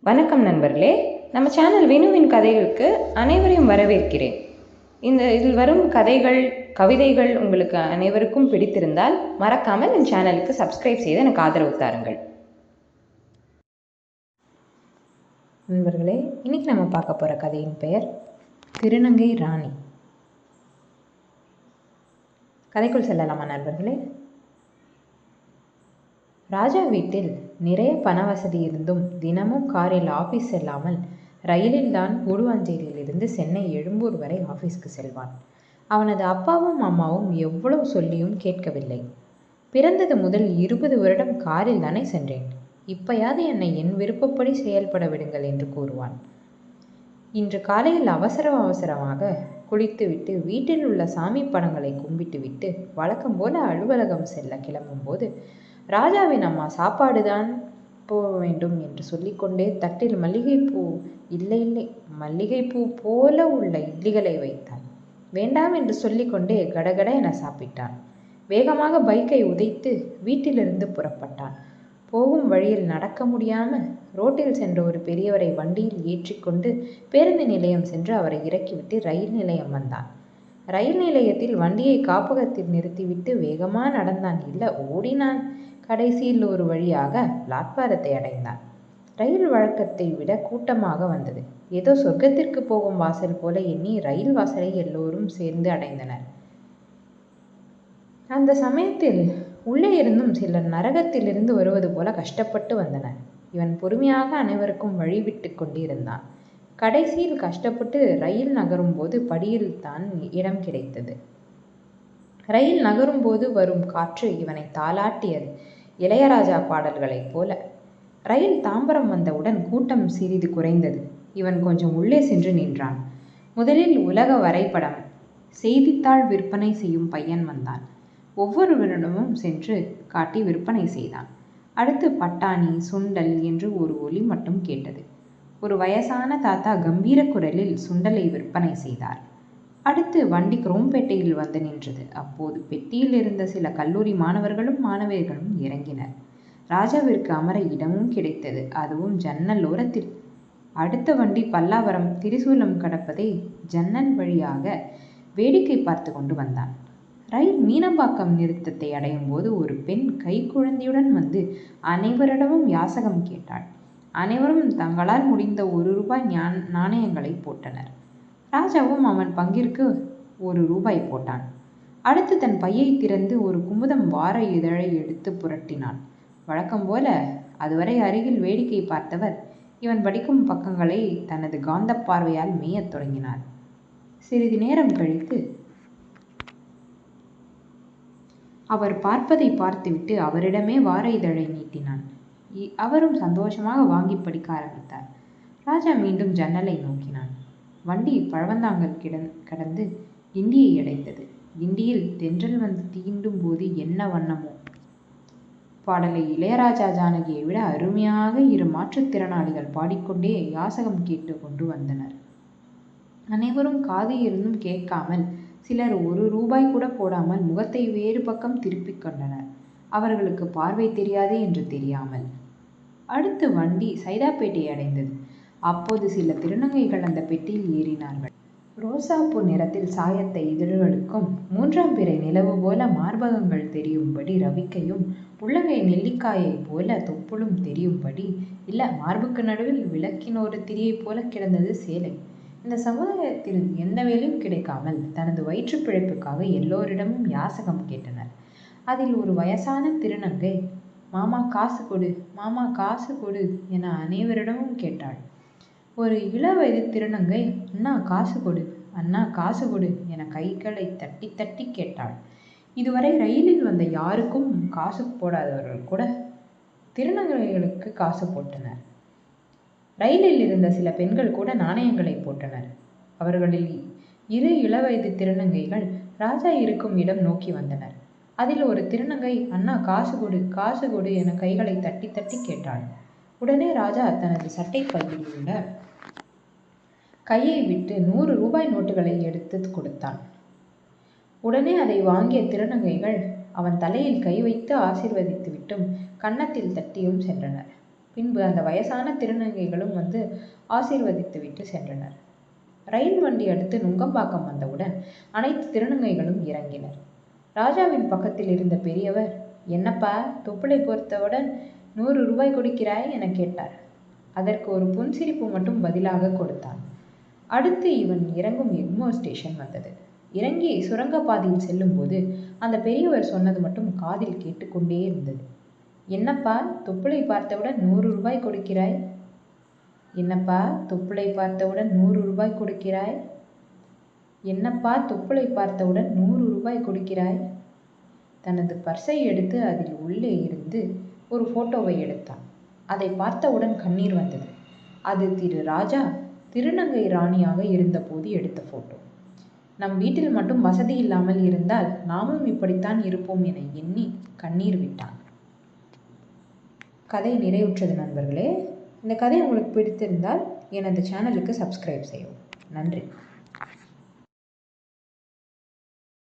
வணக்கம் நண்பர்களே, நம்ம சேனல் வினுவின் கதைகளுக்கு அனைவரையும் வரவேற்கிறேன். இதில் வரும் கதைகள், கவிதைகள் உங்களுக்கு அனைவருக்கும் பிடித்திருந்தால் மறக்காமல் என் சேனலுக்கு சப்ஸ்கிரைப் செய்து எனக்கு ஆதரவு தாருங்கள். நண்பர்களே, இன்னைக்கு நம்ம பார்க்க போகிற கதையின் பெயர் திருநங்கை ராணி. கதைக்குள் செல்லலாமா நண்பர்களே? ராஜா வீட்டில் நிறைய பண வசதி இருந்தும் தினமும் காரில் ஆஃபீஸ் செல்லாமல் ரயிலில் தான் கூடுவாஞ்சேரியிலிருந்து சென்னை எழும்பூர் வரை ஆஃபீஸ்க்கு செல்வான். அவனது அப்பாவும் அம்மாவும் எவ்வளவு சொல்லியும் கேட்கவில்லை. பிறந்தது முதல் 20 வருடம் காரில் தானே சென்றேன், இப்பயாவது என்னை என் விருப்பப்படி செயல்பட விடுங்கள் என்று கூறுவான். இன்று காலையில் அவசரமாக குளித்துவிட்டு வீட்டில் உள்ள சாமி படங்களை கும்பிட்டுவிட்டு வழக்கம் போல அலுவலகம் செல்ல கிளம்பும்போது ராஜாவின் அம்மா சாப்பாடுதான் போக வேண்டும் என்று சொல்லிக்கொண்டே தட்டில் மல்லிகைப்பூ இல்லை மல்லிகைப்பூ போல உள்ள இட்லிகளை வைத்தான். வேண்டாம் என்று சொல்லிக்கொண்டே கடகட என சாப்பிட்டான். வேகமாக பைக்கை உதைத்து வீட்டிலிருந்து புறப்பட்டான். போகும் வழியில் நடக்க முடியாமல் ரோட்டில் சென்ற ஒரு பெரியவரை வண்டியில் ஏற்றிக்கொண்டு பேருந்து நிலையம் சென்று அவரை இறக்கிவிட்டு ரயில் நிலையம் வந்தான். ரயில் நிலையத்தில் வண்டியை காப்பகத்தில் நிறுத்திவிட்டு வேகமாக நடந்தான், இல்லை ஓடினான். கடைசியில் ஒரு வழியாக பிளாட்பாரத்தை அடைந்தான். ரயில் வழக்கத்தை விட கூட்டமாக வந்தது. ஏதோ சொர்க்கத்திற்கு போகும் வாசல் போல எண்ணி ரயில் வாசலை எல்லோரும் சேர்ந்து அடைந்தனர். அந்த சமயத்தில் உள்ளே இருந்தும் சிலர் நரகத்திலிருந்து வருவது போல கஷ்டப்பட்டு வந்தனர். இவன் பொறுமையாக அனைவருக்கும் வழி விட்டு கொண்டிருந்தான். கடைசியில் கஷ்டப்பட்டு ரயில் நகரும் போது படியில் தான் இடம் கிடைத்தது. ரயில் நகரும் போது வரும் காற்று இவனை தாளாட்டியது, இளையராஜா பாடல்களைப் போல. ரயில் தாம்பரம் வந்தவுடன் கூட்டம் சிறிது குறைந்தது. இவன் கொஞ்சம் உள்ளே சென்று நின்றான். முதலில் உலக வரைபடம், செய்தித்தாள் விற்பனை செய்யும் பையன் வந்தான். ஒவ்வொருவரிடமும் சென்று காட்டி விற்பனை செய்தான். அடுத்து பட்டாணி, சுண்டல் என்று ஒரு ஒலி மட்டும் கேட்டது. ஒரு வயசான தாத்தா கம்பீர குரலில் சுண்டலை விற்பனை செய்தார். அடுத்து வண்டி குரோம்பேட்டையில் வந்து நின்றது. அப்போது பெட்டியில் இருந்த சில கல்லூரி மாணவர்களும் மாணவியர்களும் இறங்கினர். ராஜாவிற்கு அமர இடமும் கிடைத்தது, அதுவும் ஜன்னல் ஓரத்தில். அடுத்த வண்டி பல்லாவரம் திரிசூலம் கடப்பதை ஜன்னல் வழியாக வேடிக்கை பார்த்து கொண்டு வந்தான். ரயில் மீனம்பாக்கம் நிறுத்தத்தை அடையும் போது ஒரு பெண் கைக்குழந்தையுடன் வந்து அனைவரிடமும் யாசகம் கேட்டாள். அனைவரும் தங்களால் முடிந்த 1 ரூபாய் நாணயங்களை போட்டனர். ராஜாவும் அவன் பங்கிற்கு 1 ரூபாய் போட்டான். அடுத்து தன் பையை திறந்து ஒரு குமுதம் வார இதழை எடுத்து புரட்டினான். வழக்கம் போல அதுவரை அருகில் வேடிக்கை பார்த்தவர் இவன் படிக்கும் பக்கங்களை தனது காந்த பார்வையால் மேயத் தொடங்கினார். சிறிது நேரம் கழித்து அவர் பார்ப்பதை பார்த்துவிட்டு அவரிடமே வார இதழை நீட்டினான். அவரும் சந்தோஷமாக வாங்கி படிக்க ஆரம்பித்தார். ராஜா மீண்டும் ஜன்னலை நோக்கினான். வண்டி பழவந்தாங்கல் கடந்து கிண்டியை அடைந்தது. கிண்டியில் தென்றல் வந்து தீண்டும் போது என்ன வண்ணமோ! பாடலை இளையராஜா ஜானகியை விட அருமையாக 2 மாற்றுத்திறனாளிகள் பாடிக்கொண்டே யாசகம் கேட்டு கொண்டு வந்தனர். அனைவரும் காது இருந்தும் கேட்காமல், சிலர் 1 ரூபாய் கூட போடாமல் முகத்தை வேறு பக்கம் திருப்பிக் கொண்டனர், அவர்களுக்கு பார்வை தெரியாது என்று தெரியாமல். அடுத்து வண்டி சைதாப்பேட்டை அடைந்தது. அப்போது சில திருநங்கைகள் அந்த பெட்டியில் ஏறினார்கள். ரோசாப்பூ நிறத்தில் சாயத்த இதழ்களுக்கும் 3ஆம் பிறை நிலவு போல மார்பகங்கள் தெரியும்படி ரவிக்கையும், உள்ளங்கை நெல்லிக்காயை போல தொப்புளும் தெரியும்படி, இல்லை மார்புக்கு நடுவில் விளக்கினொரு திரியை போல கிடந்தது சேலை. இந்த சமுதாயத்தில் எந்த வேலையும் கிடைக்காமல் தனது வயிற்று பிழைப்புக்காக எல்லோரிடமும் யாசகம் கேட்டனர். அதில் ஒரு வயசான திருநங்கை, மாமா காசு கொடு, மாமா காசு கொடு என அனைவரிடமும் கேட்டாள். ஒரு இளவயது திருநங்கை, அண்ணா காசு கொடு, அண்ணா காசு கொடு என கைகளை தட்டி தட்டி கேட்டாள். இதுவரை ரயிலில் வந்த யாருக்கும் காசு போடாதவர்கள் கூட திருநங்கைகளுக்கு காசு போட்டனர். ரயிலில் இருந்த சில பெண்கள் கூட நாணயங்களை போட்டனர். அவர்களில் 2 இளவயது திருநங்கைகள் ராஜா இருக்கும் இடம் நோக்கி வந்தனர். அதில் ஒரு திருநங்கை, அண்ணா காசு கொடு, காசு கொடு என கைகளை தட்டி தட்டி கேட்டாள். உடனே ராஜா தனது சட்டை பையில் உள்ள கையை விட்டு 100 ரூபாய் நோட்டுகளை எடுத்து கொடுத்தான். உடனே அதை வாங்கிய திருநங்கைகள் அவன் தலையில் கை வைத்து ஆசீர்வதித்து விட்டும் கன்னத்தில் தட்டியும் சென்றனர். பின்பு அந்த வயசான திருநங்கைகளும் வந்து ஆசீர்வதித்து விட்டு சென்றனர். ரயில் வண்டி அடுத்து நுங்கம்பாக்கம் வந்தவுடன் அனைத்து திருநங்கைகளும் இறங்கினர். ராஜாவின் பக்கத்தில் இருந்த பெரியவர், என்னப்பா தொப்புளை பொறுத்தவுடன் 100 ரூபாய் கொடுக்கிறாய் என கேட்டார். அதற்கு ஒரு புன்சிரிப்பு மட்டும் பதிலாக கொடுத்தான். அடுத்து இவன் இறங்கும் எக்மோர் ஸ்டேஷன் வந்தது. இறங்கி சுரங்கப்பாதையில் செல்லும்போது அந்த பெரியவர் சொன்னது மட்டும் காதில் கேட்டுக்கொண்டே இருந்தது. என்னப்பா தொப்புளை பார்த்தவுடன் 100 ரூபாய் கொடுக்கிறாய்? என்னப்பா தொப்புளை பார்த்தவுடன் 100 ரூபாய் கொடுக்கிறாய்? என்னப்பா தொப்புளை பார்த்தவுடன் 100 ரூபாய் கொடுக்கிறாய்? தனது பர்ஸை எடுத்து அதில் உள்ளே இருந்து ஒரு போட்டோவை எடுத்தான். அதை பார்த்தவுடன் கண்ணீர் வந்தது. அது திரு ராஜா திருநங்கை ராணியாக இருந்தபோது எடுத்த போட்டோ. நம் வீட்டில் மட்டும் வசதி இல்லாமல் இருந்தால் நாமும் இப்படித்தான் இருப்போம் என எண்ணி கண்ணீர் விட்டான். கதை நிறைவுற்றது நண்பர்களே. இந்த கதை உங்களுக்கு பிடித்திருந்தால் எனது சேனலுக்கு சப்ஸ்கிரைப் செய்யவும். நன்றி.